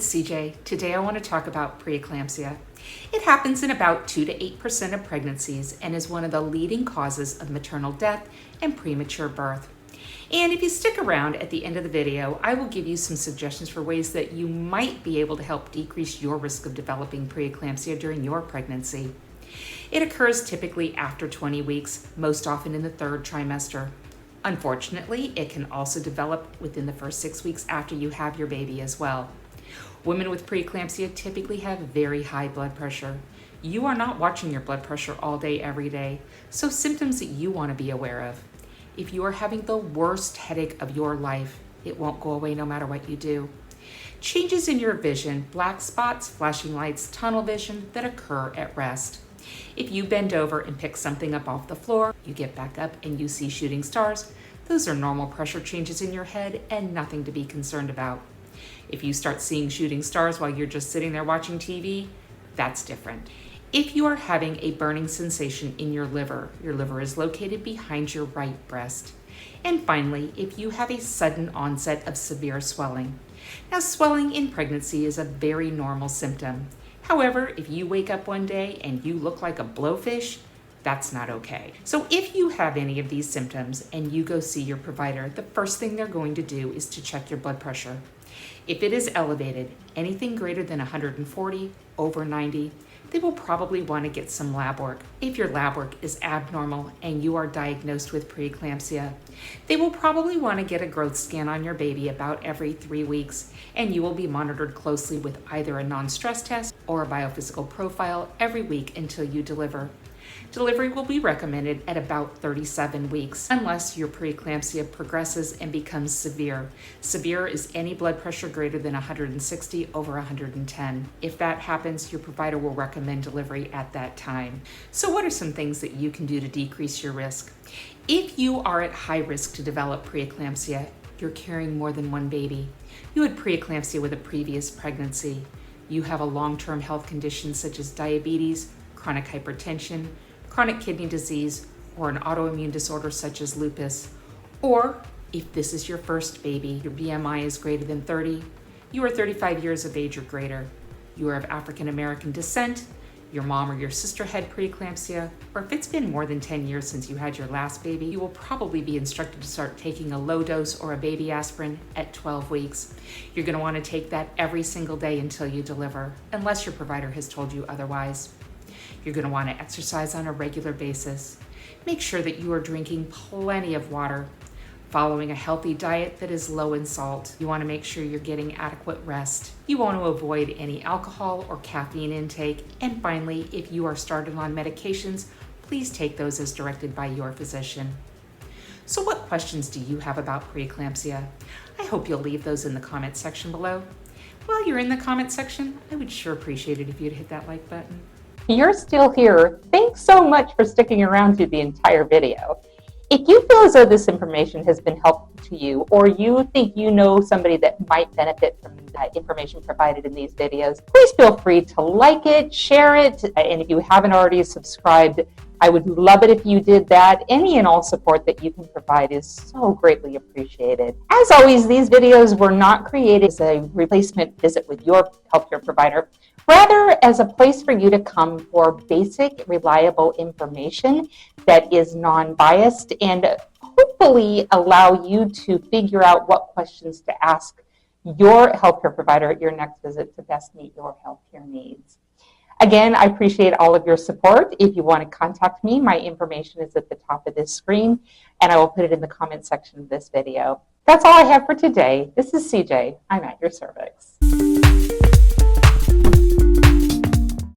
it's CJ. Today I want to talk about preeclampsia. It happens in about 2 to 8% of pregnancies and is one of the leading causes of maternal death and premature birth. And if you stick around at the end of the video, I will give you some suggestions for ways that you might be able to help decrease your risk of developing preeclampsia during your pregnancy. It occurs typically after 20 weeks, most often in the third trimester. Unfortunately, it can also develop within the first 6 weeks after you have your baby as well. Women with preeclampsia typically have very high blood pressure. You are not watching your blood pressure all day, every day, so symptoms that you want to be aware of. If you are having the worst headache of your life, it won't go away no matter what you do. Changes in your vision, black spots, flashing lights, tunnel vision that occur at rest. If you bend over and pick something up off the floor, you get back up and you see shooting stars, those are normal pressure changes in your head and nothing to be concerned about. If you start seeing shooting stars while you're just sitting there watching TV, that's different. If you are having a burning sensation in your liver is located behind your right breast. And finally, if you have a sudden onset of severe swelling. Now, swelling in pregnancy is a very normal symptom. However, if you wake up one day and you look like a blowfish, that's not okay. So if you have any of these symptoms and you go see your provider, the first thing they're going to do is to check your blood pressure. If it is elevated, anything greater than 140, over 90, they will probably want to get some lab work. If your lab work is abnormal and you are diagnosed with preeclampsia, they will probably want to get a growth scan on your baby about every 3 weeks, and you will be monitored closely with either a non-stress test or a biophysical profile every week until you deliver. Delivery will be recommended at about 37 weeks unless your preeclampsia progresses and becomes severe. Severe is any blood pressure greater than 160 over 110. If that happens, your provider will recommend delivery at that time. So what are some things that you can do to decrease your risk? If you are at high risk to develop preeclampsia, you're carrying more than one baby. You had preeclampsia with a previous pregnancy. You have a long-term health condition such as diabetes, chronic hypertension, chronic kidney disease, or an autoimmune disorder such as lupus. Or if this is your first baby, your BMI is greater than 30, you are 35 years of age or greater, you are of African American descent, your mom or your sister had preeclampsia, or if it's been more than 10 years since you had your last baby, you will probably be instructed to start taking a low dose or a baby aspirin at 12 weeks. You're going to want to take that every single day until you deliver, unless your provider has told you otherwise. You're going to want to exercise on a regular basis. Make sure that you are drinking plenty of water, following a healthy diet that is low in salt. You want to make sure you're getting adequate rest. You want to avoid any alcohol or caffeine intake. And finally, if you are started on medications, please take those as directed by your physician. So what questions do you have about preeclampsia? I hope you'll leave those in the comment section below. While you're in the comment section, I would sure appreciate it if you'd hit that like button. You're still here. Thanks so much for sticking around through the entire video. If you feel as though this information has been helpful to you, or you think you know somebody that might benefit from the information provided in these videos, please feel free to like it, share it, and if you haven't already subscribed, I would love it if you did that. Any and all support that you can provide is so greatly appreciated. As always, these videos were not created as a replacement visit with your healthcare provider, rather as a place for you to come for basic, reliable information that is non-biased and hopefully allow you to figure out what questions to ask your healthcare provider at your next visit to best meet your healthcare needs. Again, I appreciate all of your support. If you want to contact me, my information is at the top of this screen, and I will put it in the comment section of this video. That's all I have for today. This is CJ. I'm at your cervix.